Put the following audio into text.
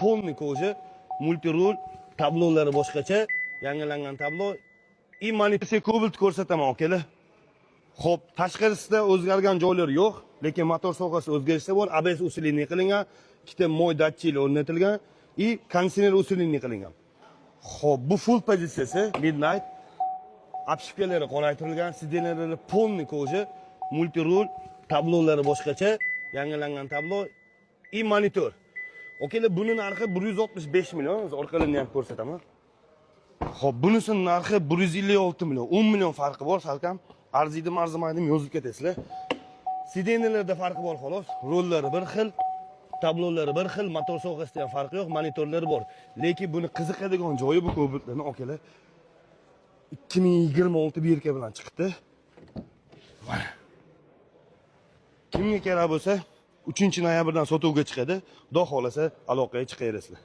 Polni koji, multirul, tablolari boshqacha, yangilangan tablo. Monitorga Cobalt ko'rsataman, akalar. Xo'p, tashqarisida o'zgargan joylari yo'q, lekin motor sohasida o'zgarishlar bor. ABS usulini qilingan, ikkita moy datchiklar o'rnatilgan, konditsioner usulini qilingan. Xo'p, bu full pozitsiyasi midnight. Apshipkalari qolaytirilgan, sidenalari polni koji, multirul, tablolari boshqacha, yangilangan tablo, monitor. Okalar, buning narxi 165 million, orqalarini ham ko'rsataman. Xo'p, bunisining narxi 156 million, 10 million farqi bor, salkam arziydi, arzimaydi, yozib ketasizlar. Sidenalarda farqi bor xolos, rollari bir xil, tablolari bir xil, motor sohasida ham farqi yo'q, monitorlari bor. Lekin buni qiziqadigan joyi bu Cobaltlarning, okalar, 2026 birka bilan chiqdi. Mana. Kimga kerak bo'lsa, 3-noyabrdan sotuvga chiqadi. Xudo xolasa aloqaga chiqaverasizlar.